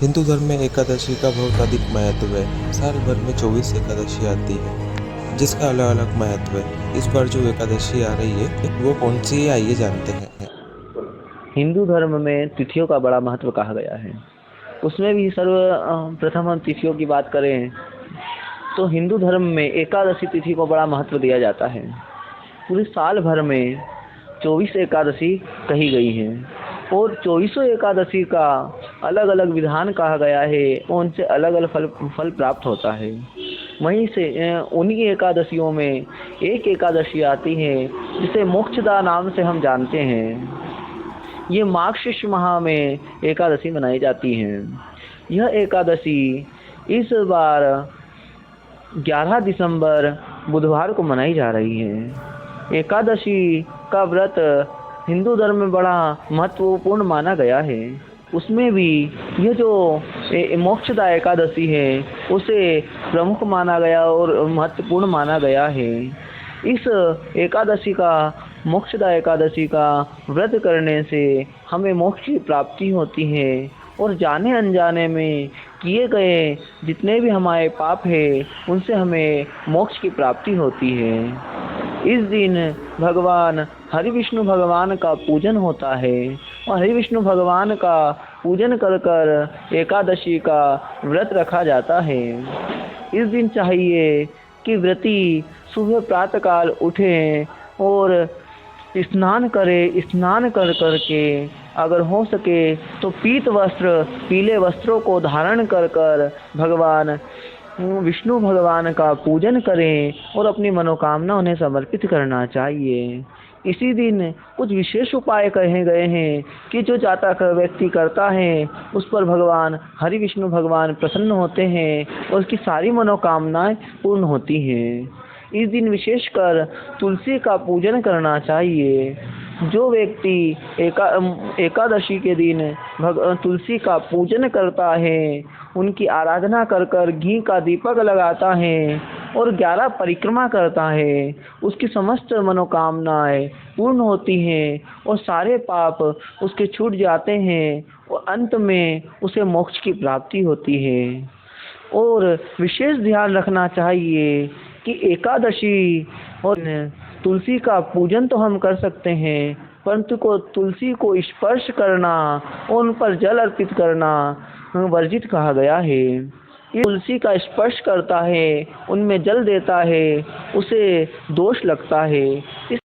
हिंदू धर्म में एकादशी का बहुत अधिक महत्व है। साल भर में 24 एकादशी आती है, जिसका अलग अलग महत्व है। इस बार जो एकादशी आ रही है वो कौन सी है, आइए जानते हैं। हिंदू धर्म में तिथियों का बड़ा महत्व कहा गया है। उसमें भी सर्वप्रथम हम तिथियों की बात करें तो हिंदू धर्म में एकादशी तिथि को बड़ा महत्व दिया जाता है। पूरे साल भर में 24 एकादशी कही गई है और 24 एकादशी का अलग अलग विधान कहा गया है और उनसे अलग अलग फल प्राप्त होता है। वहीं से उन्हीं एकादशियों में एक एकादशी आती है जिसे मोक्षदा नाम से हम जानते हैं। ये मार्गशीर्ष माह में एकादशी मनाई जाती है। यह एकादशी इस बार 11 दिसंबर बुधवार को मनाई जा रही है। एकादशी का व्रत हिंदू धर्म में बड़ा महत्वपूर्ण माना गया है। उसमें भी यह जो मोक्षदा एकादशी है उसे प्रमुख माना गया और महत्वपूर्ण माना गया है। इस एकादशी का मोक्षदा एकादशी का व्रत करने से हमें मोक्ष की प्राप्ति होती है और जाने अनजाने में किए गए जितने भी हमारे पाप है उनसे हमें मोक्ष की प्राप्ति होती है। इस दिन भगवान हरि विष्णु भगवान का पूजन होता है और हरि विष्णु भगवान का पूजन कर कर एकादशी का व्रत रखा जाता है। इस दिन चाहिए कि व्रती सुबह प्रातःकाल उठें और स्नान करें। स्नान कर करके अगर हो सके तो पीले वस्त्रों को धारण कर कर भगवान विष्णु भगवान का पूजन करें और अपनी मनोकामना उन्हें समर्पित करना चाहिए। इसी दिन कुछ विशेष उपाय कहे गए हैं कि जो जातक व्यक्ति करता है उस पर भगवान हरि विष्णु भगवान प्रसन्न होते हैं और उसकी सारी मनोकामनाएं पूर्ण होती हैं। इस दिन विशेषकर तुलसी का पूजन करना चाहिए। जो व्यक्ति एकादशी के दिन तुलसी का पूजन करता है, उनकी आराधना कर कर घी का दीपक लगाता है और 11 परिक्रमा करता है, उसकी समस्त मनोकामनाएं पूर्ण होती हैं और सारे पाप उसके छूट जाते हैं और अंत में उसे मोक्ष की प्राप्ति होती है। और विशेष ध्यान रखना चाहिए कि एकादशी और तुलसी का पूजन तो हम कर सकते हैं, परंतु तुलसी को स्पर्श करना और उन पर जल अर्पित करना वर्जित कहा गया है। ये तुलसी का स्पर्श करता है, उनमें जल देता है, उसे दोष लगता है। इस